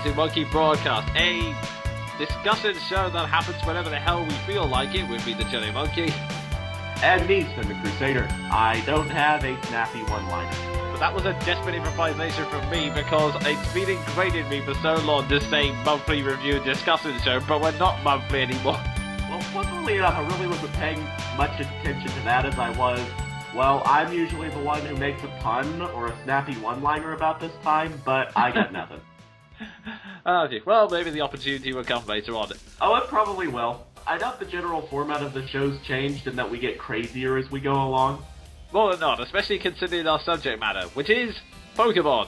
Jonin Monkey broadcast, a discussion show that happens whenever the hell we feel like it, with me, the Jonin Monkey. And me, Sven, the Crusader. I don't have a snappy one-liner. But that was a desperate improvisation from me, because it's been ingrained in me for so long to say monthly review discussion show, but we're not monthly anymore. Well, funnily enough, I really wasn't paying much attention to that as I was. Well, I'm usually the one who makes a pun or a snappy one-liner about this time, but I got nothing. Okay, well, maybe the opportunity will come later on. Oh, it probably will. I doubt the general format of the show's changed and that we get crazier as we go along. More than not, especially considering our subject matter, which is Pokemon.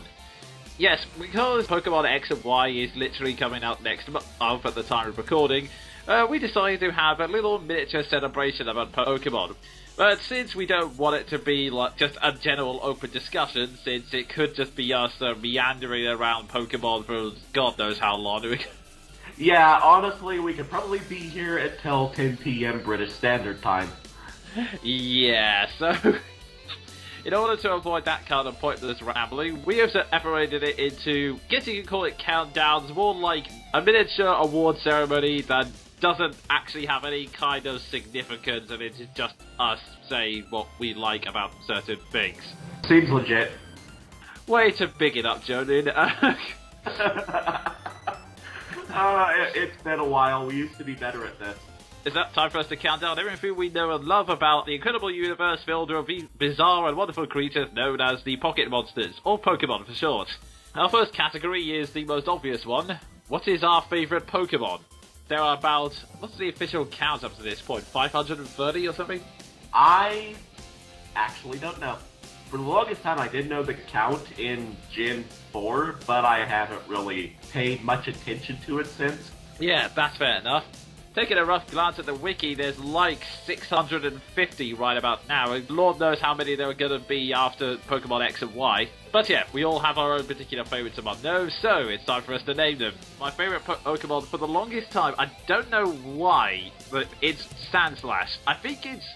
Yes, because Pokemon X and Y is literally coming out next month at the time of recording, we decided to have a little miniature celebration about Pokemon. But since we don't want it to be like just a general open discussion, since it could just be us meandering around Pokemon for God knows how long. Yeah, honestly, we could probably be here until 10 p.m. British Standard Time. Yeah, so in order to avoid that kind of pointless rambling, we have separated it into, I guess you can call it countdowns, more like a miniature award ceremony that doesn't actually have any kind of significance, and it's just us saying what we like about certain things. Seems legit. Way to big it up, Jonin. It's been a while. We used to be better at this. Is that time for us to count down everything we know and love about the incredible universe filled with bizarre and wonderful creatures known as the Pocket Monsters, or Pokemon for short? Our first category is the most obvious one. What is our favourite Pokemon? There are about, what's the official count up to this point, 530 or something? I actually don't know. For the longest time I did know the count in Gen 4, but I haven't really paid much attention to it since. Yeah, that's fair enough. Taking a rough glance at the wiki, there's like 650 right about now, and Lord knows how many there are going to be after Pokemon X and Y. But yeah, we all have our own particular favourites among those, so it's time for us to name them. My favourite Pokemon for the longest time, I don't know why, but it's Sandslash. I think it's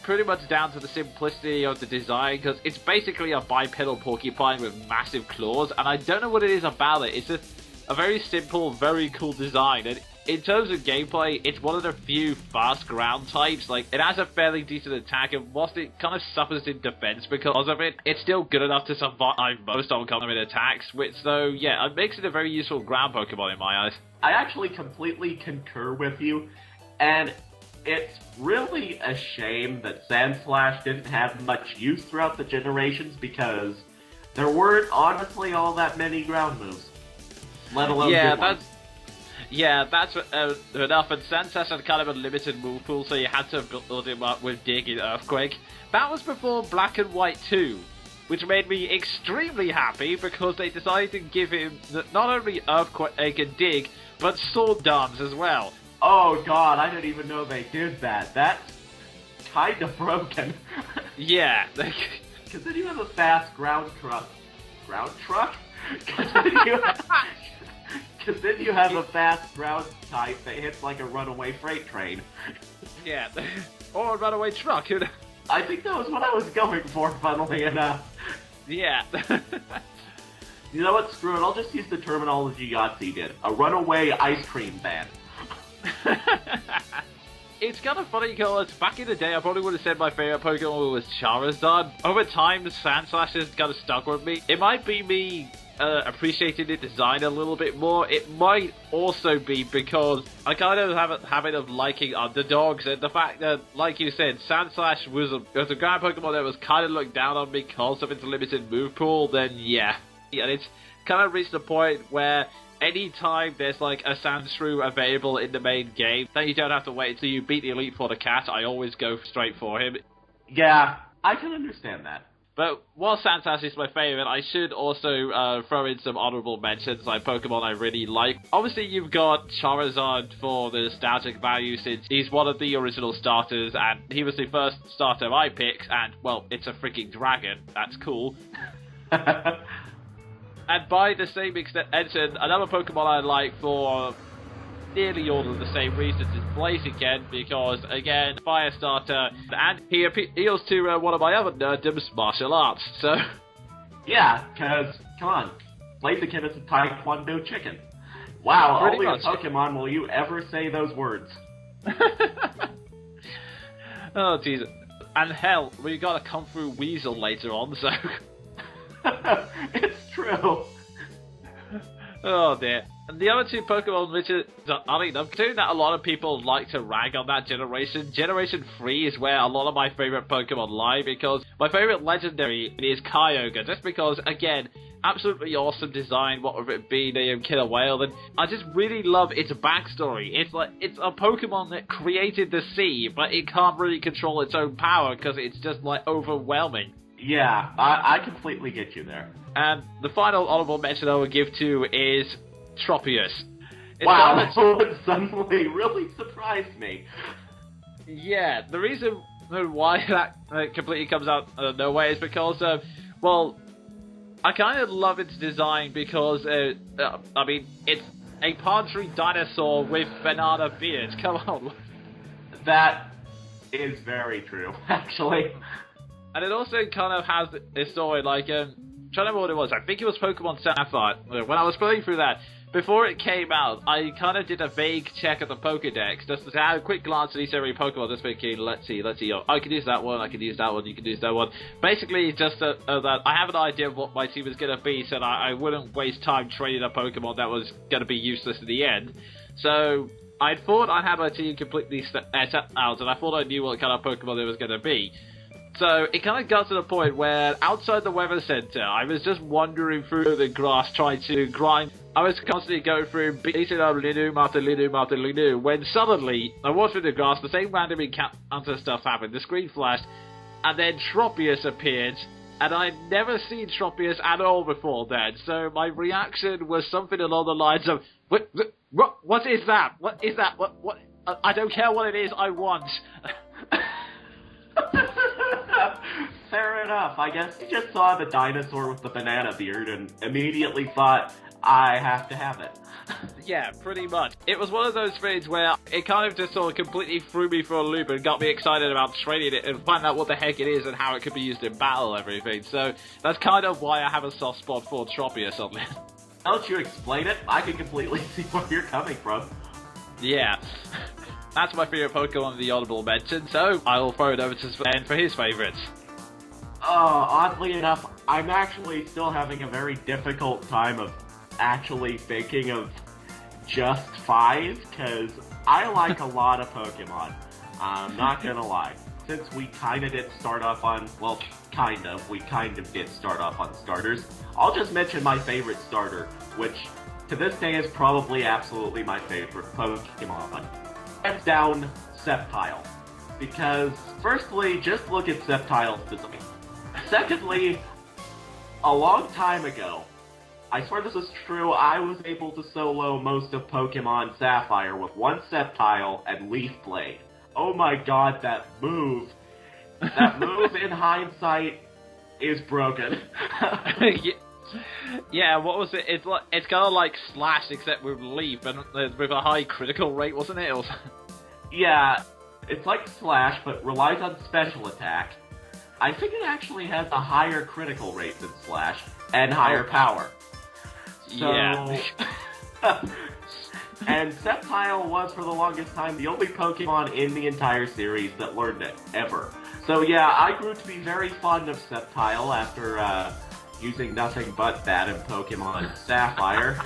pretty much down to the simplicity of the design, because it's basically a bipedal porcupine with massive claws, and I don't know what it is about it. It's just a very simple, very cool design, and in terms of gameplay, it's one of the few fast ground types. Like, it has a fairly decent attack, and whilst it kind of suffers in defense because of it, it's still good enough to survive most oncoming attacks, which, though, yeah, it makes it a very useful ground Pokemon in my eyes. I actually completely concur with you, and it's really a shame that Sandslash didn't have much use throughout the generations, because there weren't honestly all that many ground moves, let alone good ones. Yeah, that's enough, and Sandslash had kind of a limited move pool, so you had to build him up with Dig and Earthquake. That was before Black and White 2, which made me extremely happy, because they decided to give him not only Earthquake and Dig, but Sword Dance as well. Oh god, I didn't even know they did that. That's kind of broken. Yeah. Because then you have a fast ground truck. Ground truck? Because then you have a fast ground type that hits like a runaway freight train. Yeah, or a runaway truck. I think that was what I was going for, funnily enough. Yeah. You know what, screw it, I'll just use the terminology Yahtzee did. A runaway ice cream van. It's kind of funny because back in the day I probably would have said my favourite Pokemon was Charizard. Over time, Sandslash has kind of stuck with me. It might be me appreciating the design a little bit more. It might also be because I kind of have a habit of liking underdogs, and the fact that, like you said, Sandslash was a ground Pokemon that was kind of looked down on because of its limited move pool, then yeah. And it's kind of reached the point where anytime there's like a Sandshrew available in the main game, then you don't have to wait until you beat the Elite Four to catch. I always go straight for him. Yeah, I can understand that. But while Sandslash is my favourite, I should also throw in some honourable mentions, like Pokemon I really like. Obviously, you've got Charizard for the nostalgic value, since he's one of the original starters, and he was the first starter I picked, and, well, it's a freaking dragon. That's cool. And by the same extension, another Pokemon I like for nearly all of the same reasons is Blaziken, because, again, fire starter, and he appeals to one of my other nerddoms, martial arts, so... Yeah, because, come on, Blaziken is a Taekwondo chicken. Wow, Pretty only much. a Pokemon will you ever say those words. Oh, Jesus. And hell, we got a Kung Fu Weasel later on, so... It's true. Oh, dear. And the other two Pokemon, which is... I mean, I'm considering that a lot of people like to rag on that generation. Generation 3 is where a lot of my favorite Pokemon lie, because my favorite legendary is Kyogre, just because, again... absolutely awesome design, what would it be, the killer whale, and I just really love its backstory. It's like, it's a Pokemon that created the sea, but it can't really control its own power because it's just like overwhelming. Yeah, I completely get you there. And the final honorable mention I would give to is Tropius. Wow, that one suddenly really surprised me. Yeah, the reason why that completely comes out of nowhere is because, well, I kind of love its design because, I mean, it's a palm tree dinosaur with banana beards. Come on. That is very true, actually. And it also kind of has a story, like, trying to remember what it was. I think it was Pokemon Sapphire. When I was playing through that, before it came out, I kind of did a vague check of the Pokedex, just to have a quick glance at each every Pokemon, just thinking, let's see, oh, I can use that one, I can use that one, you can use that one. Basically, just that I have an idea of what my team is going to be, so that I wouldn't waste time training a Pokemon that was going to be useless in the end. So, I thought I had my team completely set out, and I thought I knew what kind of Pokemon it was going to be. So, it kind of got to the point where, outside the weather center, I was just wandering through the grass trying to grind. I was constantly going through, beating up Linu after Linu after Linu, when suddenly, I walked through the grass, the same random encounter stuff happened, the screen flashed, and then Tropius appeared, and I'd never seen Tropius at all before then, so my reaction was something along the lines of, what is that? What is that? What, I don't care what it is, I want. Fair enough. I guess you just saw the dinosaur with the banana beard and immediately thought, I have to have it. Yeah, pretty much. It was one of those things where it kind of just sort of completely threw me for a loop and got me excited about training it and finding out what the heck it is and how it could be used in battle and everything. So that's kind of why I have a soft spot for Tropius on this. Now that you explain it, I can completely see where you're coming from. Yeah. That's my favorite Pokemon, the honorable mention, so I'll throw it over to Sven for his favorites. Oddly enough, I'm actually still having a very difficult time of actually thinking of just 5, because I like a lot of Pokemon. I'm not gonna lie. Since we kinda did start off on, well, we kind of did start off on starters, I'll just mention my favorite starter, which to this day is probably absolutely my favorite Pokemon. Hands down, Sceptile. Because, firstly, just look at Sceptile's design. Secondly, a long time ago, I swear this is true, I was able to solo most of Pokemon Sapphire with one Sceptile and Leaf Blade. Oh my god, that move in hindsight is broken. Yeah, what was it? It's kind of like Slash except with Leaf and with a high critical rate, wasn't it? Yeah, it's like Slash but relies on special attack. I think it actually has a higher critical rate than Slash and higher power. So, yeah. And Sceptile was, for the longest time, the only Pokemon in the entire series that learned it, ever. So yeah, I grew to be very fond of Sceptile after using nothing but that in Pokemon Sapphire.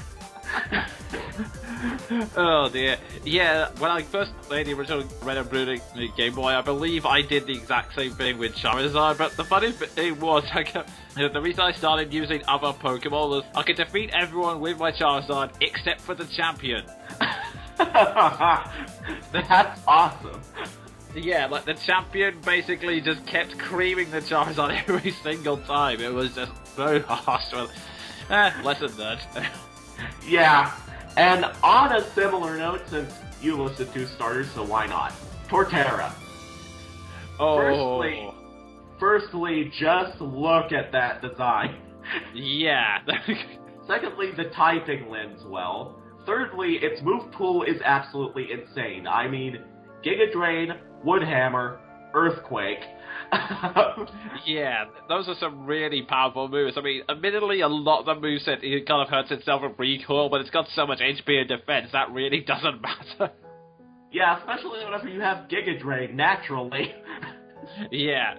Oh dear. Yeah, when I first played the original Red and Blue Game Boy, I believe I did the exact same thing with Charizard, but the funny thing was, the reason I started using other Pokemon was I could defeat everyone with my Charizard except for the champion. That's awesome. Yeah, like the champion basically just kept creaming the Charizard every single time. It was just so harsh. Lesson learned. Yeah. And on a similar note, since you listed 2 starters, so why not? Torterra. Oh. Firstly, just look at that design. Yeah. Secondly, the typing lends well. Thirdly, its move pool is absolutely insane. I mean, Giga Drain, Wood Hammer, Earthquake. Yeah, those are some really powerful moves. I mean, admittedly, a lot of the moveset it kind of hurts itself with recoil, but it's got so much HP and defense that really doesn't matter. Yeah, especially whenever you have Giga Drain naturally. Yeah.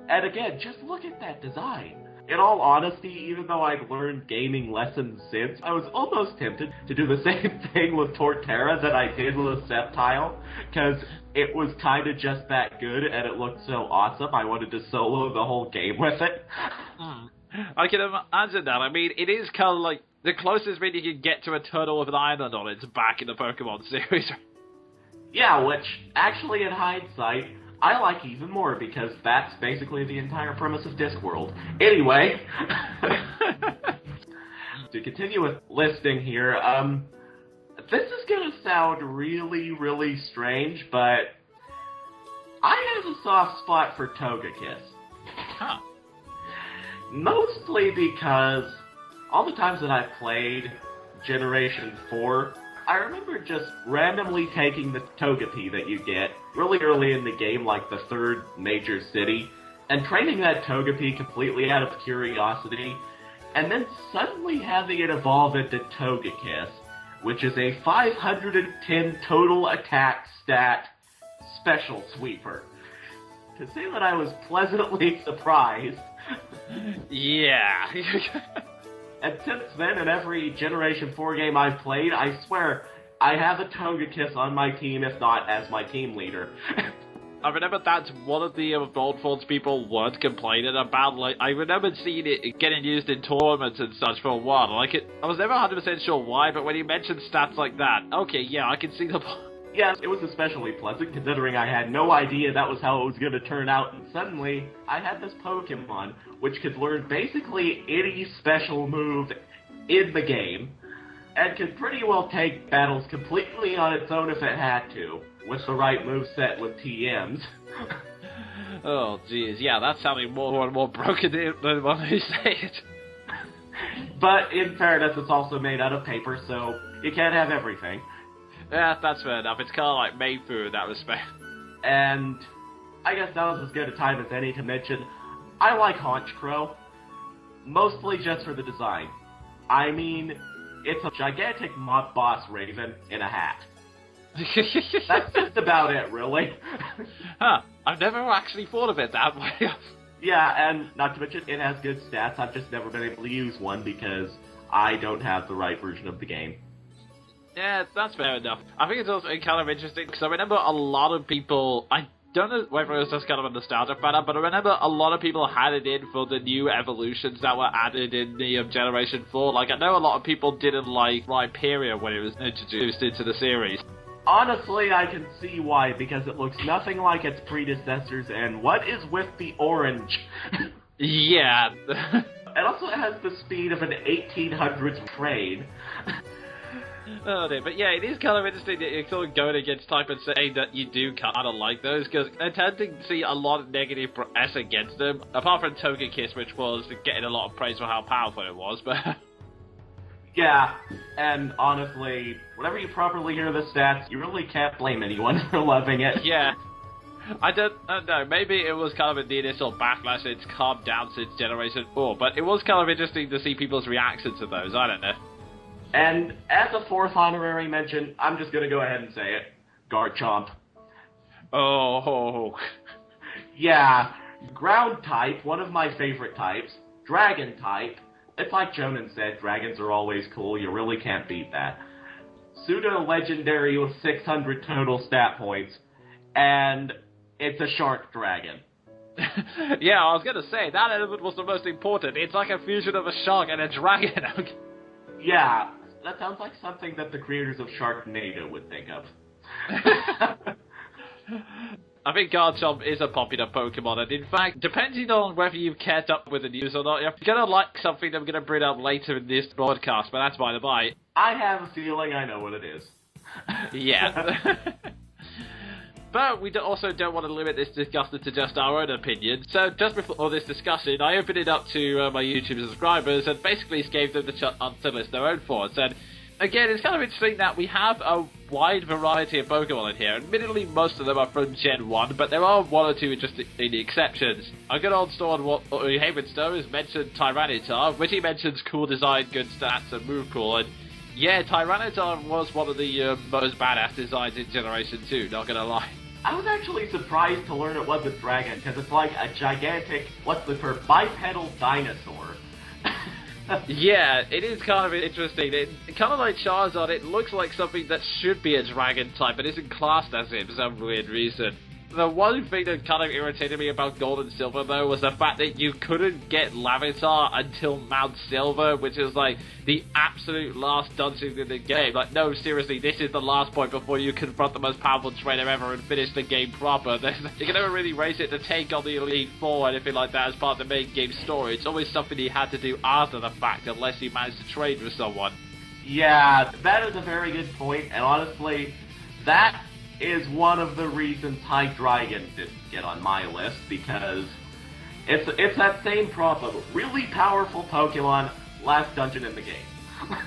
And again, just look at that design. In all honesty, even though I've learned gaming lessons since, I was almost tempted to do the same thing with Torterra that I did with Sceptile, because it was kind of just that good and it looked so awesome, I wanted to solo the whole game with it. I can imagine that. I mean, it is kind of like the closest thing you can get to a turtle with an island on it's back in the Pokemon series. Yeah, which, actually in hindsight, I like even more because that's basically the entire premise of Discworld. Anyway, to continue with listing here, this is gonna sound really, really strange, but I have a soft spot for Togekiss. Huh. Mostly because all the times that I've played Generation 4, I remember just randomly taking the Togepi that you get really early in the game, like the third major city, and training that Togepi completely out of curiosity, and then suddenly having it evolve into Togekiss, which is a 510 total attack stat special sweeper. To say that I was pleasantly surprised. Yeah. And since then, in every Generation 4 game I've played, I swear, I have a Togekiss on my team, if not as my team leader. I remember that's one of the Goldfords people weren't complaining about. Like, I remember seeing it getting used in tournaments and such for a while. Like, I was never 100% sure why, but when you mentioned stats like that, okay, yeah, I can see the... Yes, it was especially pleasant, considering I had no idea that was how it was going to turn out, and suddenly, I had this Pokemon, which could learn basically any special move in the game, and could pretty well take battles completely on its own if it had to, with the right moveset with TMs. Oh, jeez, yeah, that's sounding more and more broken than when you say it. But, in fairness, it's also made out of paper, so you can't have everything. Yeah, that's fair enough. It's kind of like Mayfu in that respect. And I guess that was as good a time as any to mention, I like Honchkrow, mostly just for the design. I mean, it's a gigantic mob boss raven in a hat. That's just about it, really. Huh, I've never actually thought of it that way. Yeah, and not to mention, it has good stats. I've just never been able to use one because I don't have the right version of the game. Yeah, that's fair enough. I think it's also kind of interesting, because I remember a lot of people, I don't know whether it was just kind of a nostalgia factor, but I remember a lot of people had it in for the new evolutions that were added in the Generation 4. Like, I know a lot of people didn't like Rhyperior when it was introduced into the series. Honestly, I can see why, because it looks nothing like its predecessors, and what is with the orange? Yeah. It also has the speed of an 1800s train. Oh dear, but yeah, it is kind of interesting that you're sort of going against type and saying that you do kind of like those, because I tend to see a lot of negative press against them, apart from Togekiss, which was getting a lot of praise for how powerful it was, but... Yeah, and honestly, whenever you properly hear the stats, you really can't blame anyone for loving it. Yeah. I don't know, maybe it was kind of a initial backlash, it's calmed down since Generation 4, but it was kind of interesting to see people's reactions to those, I don't know. And as a fourth honorary mention, I'm just gonna go ahead and say it. Garchomp. Oh. Yeah, ground type, one of my favorite types. Dragon type. It's like Jonin said, dragons are always cool, you really can't beat that. Pseudo-legendary with 600 total stat points. And it's a shark dragon. Yeah, I was gonna say, that element was the most important. It's like a fusion of a shark and a dragon. Yeah, that sounds like something that the creators of Sharknado would think of. I think Garchomp is a popular Pokemon, and in fact, depending on whether you've kept up with the news or not, you're gonna like something I'm gonna bring up later in this broadcast, but that's by the by. I have a feeling I know what it is. Yeah. But we also don't want to limit this discussion to just our own opinion. So just before this discussion, I opened it up to my YouTube subscribers and basically gave them the chance to list their own thoughts. And again, it's kind of interesting that we have a wide variety of Pokemon in here. Admittedly, most of them are from Gen 1, but there are one or two interesting exceptions. A good old Storm Havenstow has mentioned Tyranitar, which he mentions cool design, good stats, and move cool, and yeah, Tyranitar was one of the most badass designs in Generation 2, not gonna lie. I was actually surprised to learn it was a dragon, because it's like a gigantic, what's the term, bipedal dinosaur. Yeah, it is kind of interesting. Kind of like Charizard, it looks like something that should be a dragon type, but isn't classed as it for some weird reason. The one thing that kind of irritated me about Gold and Silver, though, was the fact that you couldn't get Larvitar until Mount Silver, which is like the absolute last dungeon in the game. Like, no, seriously, this is the last point before you confront the most powerful trainer ever and finish the game proper. You can never really raise it to take on the Elite Four or anything like that as part of the main game story. It's always something you had to do after the fact, unless you managed to trade with someone. Yeah, that is a very good point, and honestly, that is one of the reasons Hydreigon didn't get on my list, because it's that same problem. Really powerful Pokemon, last dungeon in the game.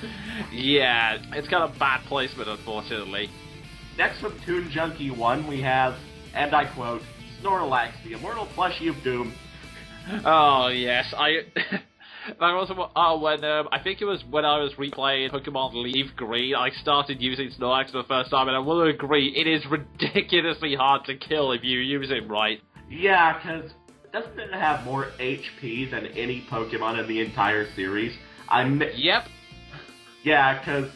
Yeah, it's got a bad placement, unfortunately. Next from Toon Junkie 1, we have, and I quote, Snorlax, the immortal plushie of doom. Oh, yes, that was when I think it was when I was replaying Pokemon Leaf Green, I started using Snorlax for the first time, and I will agree, it is ridiculously hard to kill if you use it right. Yeah, because doesn't it have more HP than any Pokemon in the entire series? Yep. Yeah, because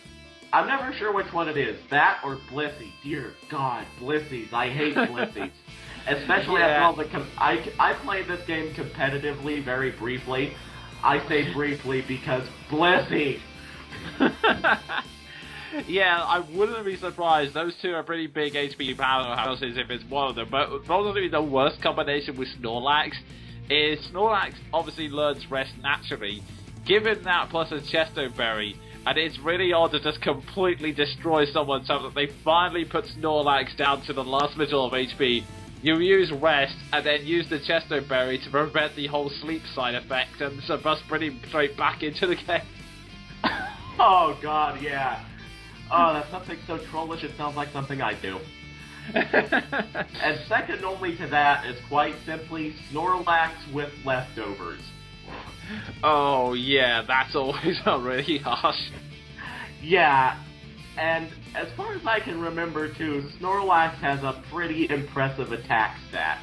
I'm never sure which one it is. That or Blissey. Dear God, Blisseys. I hate Blisseys. Especially after all the... I played this game competitively very briefly. I say briefly because Blissey! Yeah, I wouldn't be surprised. Those two are pretty big HP powerhouses if it's one of them. But probably the worst combination with Snorlax is Snorlax obviously learns Rest naturally. Given that plus a Chesto Berry, and it's really odd to just completely destroy someone so that they finally put Snorlax down to the last little of HP. You use Rest, and then use the Chesto Berry to prevent the whole sleep side effect, and so bust pretty straight back into the game. Oh god, yeah. Oh, that's something so trollish it sounds like something I do. And second only to that is quite simply Snorlax with leftovers. Oh yeah, that's always really harsh. Yeah, and as far as I can remember too, Snorlax has a pretty impressive attack stat.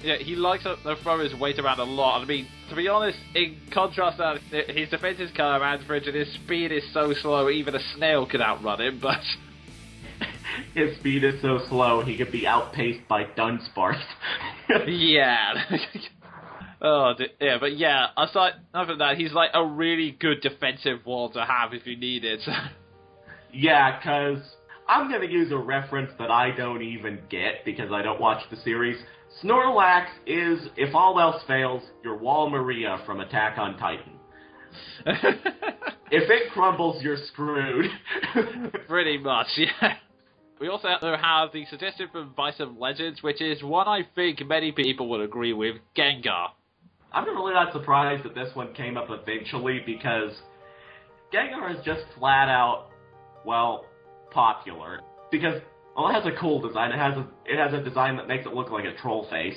Yeah, he likes to throw his weight around a lot. I mean, to be honest, in contrast to that, his defense is kind of average and his speed is so slow even a snail could outrun him, but... His speed is so slow he could be outpaced by Dunsparce. Yeah. Oh, yeah, but yeah, aside from that, he's like a really good defensive wall to have if you need it. Yeah, because I'm going to use a reference that I don't even get because I don't watch the series. Snorlax is, if all else fails, your Wall Maria from Attack on Titan. If it crumbles, you're screwed. Pretty much, yeah. We also have the suggestion from Bison Legends, which is one I think many people would agree with, Gengar. I'm really not surprised that this one came up eventually because Gengar is just flat out, well, popular. Because, well, it has a cool design. It has a design that makes it look like a troll face.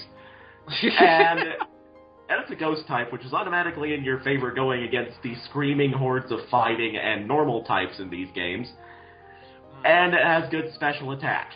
And it's a ghost type, which is automatically in your favor going against the screaming hordes of fighting and normal types in these games. And it has good special attack.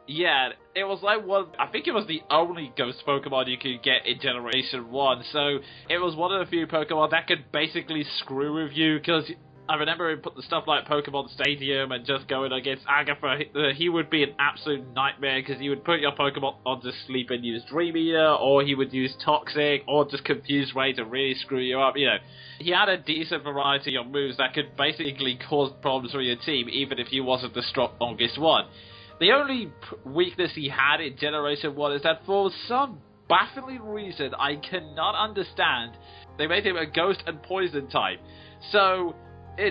Yeah, it was like I think it was the only ghost Pokemon you could get in Generation 1, so it was one of the few Pokemon that could basically screw with you, because I remember him put the stuff like Pokemon Stadium and just going against Agatha, he would be an absolute nightmare, because he would put your Pokemon onto sleep and use Dream Eater, or he would use Toxic, or just Confuse Ray to really screw you up, you know. He had a decent variety of moves that could basically cause problems for your team, even if he wasn't the strongest one. The only weakness he had in Generation 1 is that for some baffling reason I cannot understand, they made him a ghost and poison type. So,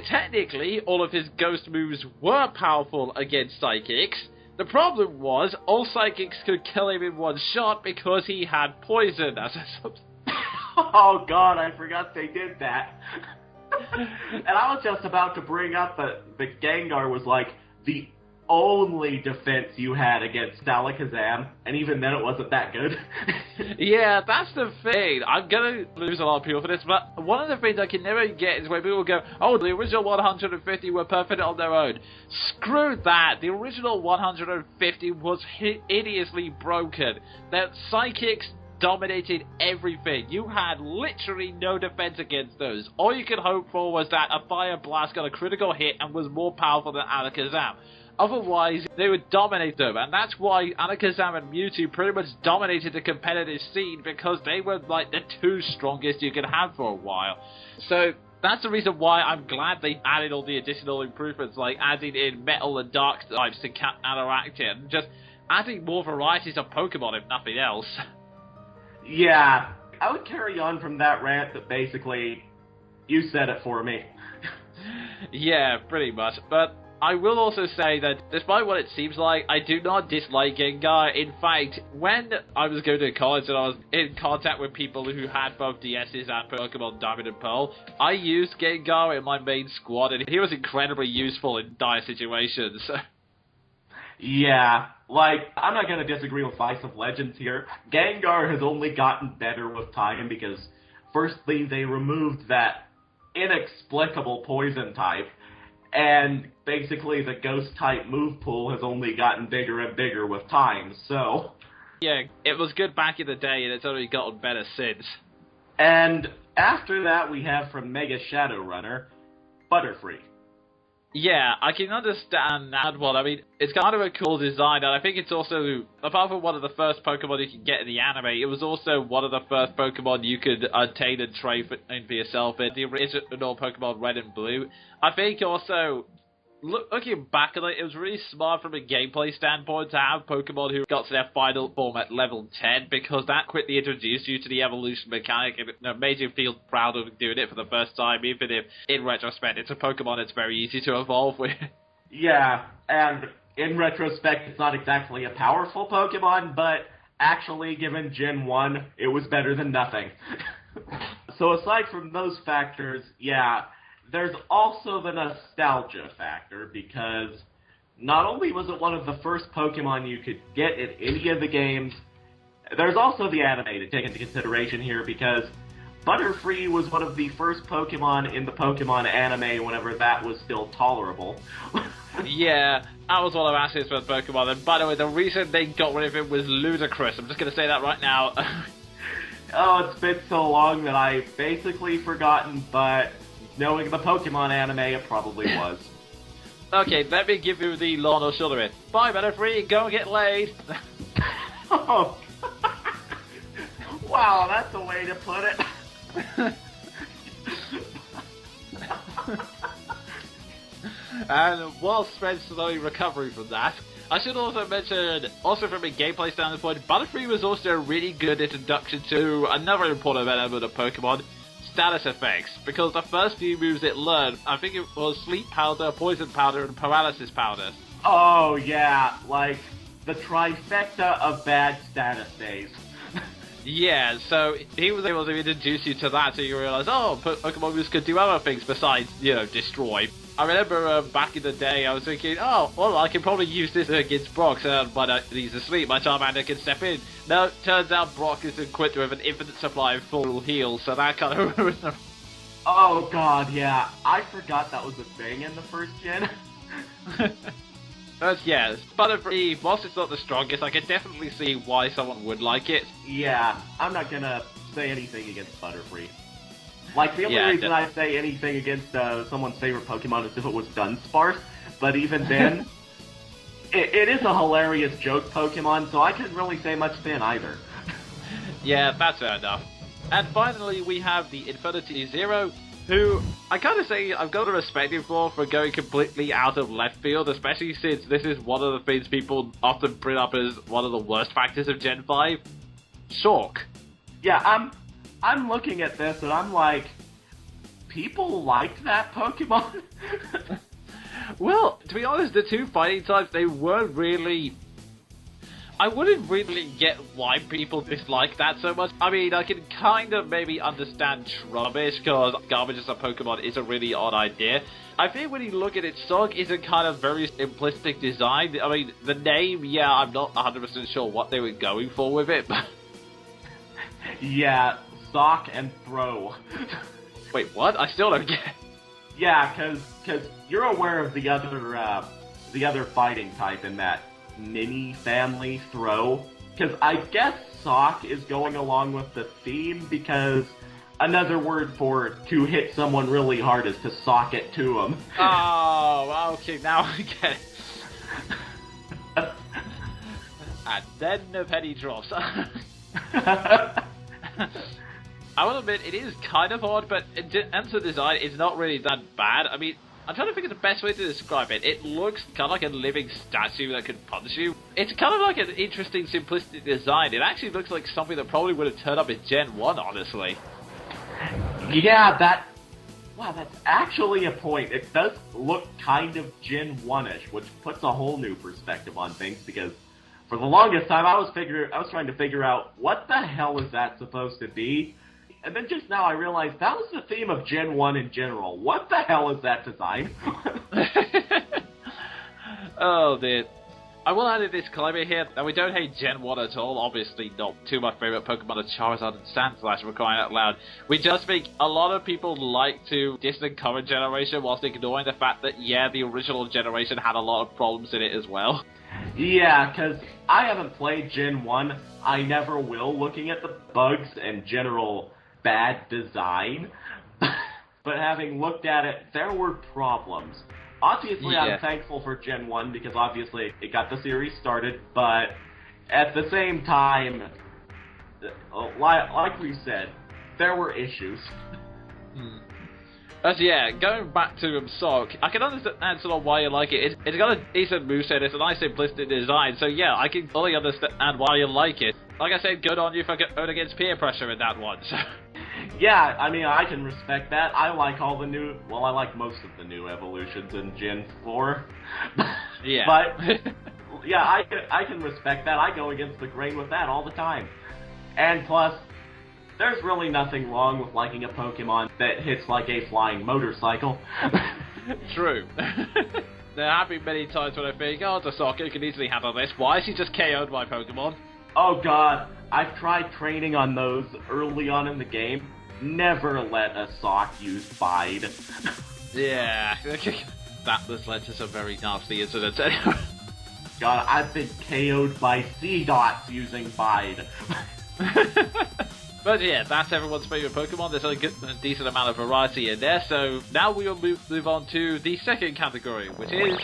technically, all of his ghost moves were powerful against psychics. The problem was, all psychics could kill him in one shot because he had poison as a substance. Oh god, I forgot they did that. And I was just about to bring up that the Gengar was like the only defense you had against Alakazam, and even then it wasn't that good. Yeah, that's the thing. I'm gonna lose a lot of people for this, but one of the things I can never get is when people go, oh, the original 150 were perfect on their own. Screw that. The original 150 was hideously broken. That Psychics dominated everything. You had literally no defense against those. All you could hope for was that a Fire Blast got a critical hit and was more powerful than Alakazam. Otherwise, they would dominate them, and that's why Alakazam and Mewtwo pretty much dominated the competitive scene, because they were like the two strongest you could have for a while. So that's the reason why I'm glad they added all the additional improvements, like adding in Metal and Dark types to counteract it, and just adding more varieties of Pokemon, if nothing else. Yeah, I would carry on from that rant that basically, you said it for me. Yeah, pretty much, but I will also say that, despite what it seems like, I do not dislike Gengar. In fact, when I was going to college and I was in contact with people who had both DSs and Pokemon Diamond and Pearl, I used Gengar in my main squad, and he was incredibly useful in dire situations. Yeah, like, I'm not going to disagree with Vice of Legends here. Gengar has only gotten better with time because, firstly, they removed that inexplicable poison type, and basically the ghost-type move pool has only gotten bigger and bigger with time, so... Yeah, it was good back in the day, and it's only gotten better since. And after that, we have from Mega Shadowrunner, Butterfree. Yeah, I can understand that one. I mean, it's kind of a cool design, and I think it's also, apart from one of the first Pokemon you can get in the anime, it was also one of the first Pokemon you could obtain and trade for yourself in the original Pokemon Red and Blue. I think also, looking back on it, it was really smart from a gameplay standpoint to have Pokemon who got to their final form at level 10, because that quickly introduced you to the evolution mechanic and made you feel proud of doing it for the first time, even if, in retrospect, it's a Pokemon that's very easy to evolve with. Yeah, and in retrospect, it's not exactly a powerful Pokemon, but actually, given Gen 1, it was better than nothing. So aside from those factors, yeah, there's also the nostalgia factor, because not only was it one of the first Pokemon you could get in any of the games, there's also the anime to take into consideration here, because Butterfree was one of the first Pokemon in the Pokemon anime whenever that was still tolerable. Yeah, that was one of Ash's first Pokemon, and by the way, the reason they got rid of it was ludicrous. I'm just going to say that right now. Oh, it's been so long that I've basically forgotten, but knowing the Pokemon anime, it probably was. Okay, let me give you the lawn or shoulder it. Bye, Butterfree, go and get laid. Oh, wow, that's a way to put it. And while Sven's slowly recovering from that, I should also mention, also from a gameplay standpoint, Butterfree was also a really good introduction to another important element of Pokemon, status effects, because the first few moves it learned, I think it was Sleep Powder, Poison Powder, and Paralysis Powder. Oh yeah, like the trifecta of bad status days. Yeah, so he was able to introduce you to that, so you realize, oh, Pokemon moves could do other things besides, destroy. I remember back in the day, I was thinking, oh, well, I can probably use this against Brock, but he's asleep, my Charmander can step in. No, turns out Brock is equipped with an infinite supply of full heals, so that kind of ruined them. Oh god, yeah, I forgot that was a thing in the first gen. But yeah, Butterfree, whilst it's not the strongest, I can definitely see why someone would like it. Yeah, I'm not gonna say anything against Butterfree. Like, the only reason I say anything against someone's favorite Pokemon is if it was Dunsparce, but even then, it is a hilarious joke Pokemon, so I couldn't really say much then either. Yeah, that's fair enough. And finally, we have the Infinity Zero, who I gotta say I've got to respect him for going completely out of left field, especially since this is one of the things people often bring up as one of the worst factors of Gen 5. Shock. Yeah, I'm looking at this and I'm like, people like that Pokemon? Well, to be honest, the two fighting types, they weren't really... I wouldn't really get why people dislike that so much. I mean, I can kind of maybe understand Trubbish, because garbage as a Pokemon is a really odd idea. I think when you look at it, Sog is a kind of very simplistic design. I mean, the name, yeah, I'm not 100% sure what they were going for with it, but... Yeah, sock and throw. Wait, what? I still don't get it. Yeah, because you're aware of the other fighting type in that mini family, throw. Because I guess sock is going along with the theme, because another word for to hit someone really hard is to sock it to them. Oh, okay, now I get it. And then the penny drops. I will admit, it is kind of odd, but in terms of design, it's not really that bad. I mean, I'm trying to think of the best way to describe it. It looks kind of like a living statue that could punch you. It's kind of like an interesting, simplistic design. It actually looks like something that probably would have turned up in Gen 1, honestly. Yeah, wow, that's actually a point. It does look kind of Gen 1-ish, which puts a whole new perspective on things, because for the longest time I was trying to figure out what the hell is that supposed to be. And then just now I realized that was the theme of Gen 1 in general. What the hell is that design? Oh, dear. I will add a disclaimer here that we don't hate Gen 1 at all. Obviously not. Two of my favourite Pokemon are Charizard and Sandslash, for crying out loud. We just think a lot of people like to diss the current generation whilst ignoring the fact that, yeah, the original generation had a lot of problems in it as well. Yeah, because I haven't played Gen 1. I never will, looking at the bugs and general bad design. But having looked at it, there were problems. Obviously, yeah. I'm thankful for Gen 1 because obviously it got the series started, but at the same time, like we said, there were issues. But yeah, going back to Sock, I can understand sort of why you like it. It's got a decent moveset, it's a nice simplistic design, so yeah, I can fully understand why you like it. Like I said, good on you for going against peer pressure in that one. So. Yeah, I mean, I can respect that. I like all the new, well, I like most of the new evolutions in Gen 4. Yeah. But, yeah, I can respect that. I go against the grain with that all the time. And plus, there's really nothing wrong with liking a Pokemon that hits like a flying motorcycle. True. There have been many times when I think, oh, it's a Soccer, you can easily handle this. Why is he just KO'd my Pokemon? Oh god, I've tried training on those early on in the game. Never let a sock use Bide. Yeah, that has led to some very nasty incidents. God, I've been KO'd by C-Dots using Bide. But yeah, that's everyone's favourite Pokemon. There's a decent amount of variety in there. So now we will move on to the second category, which is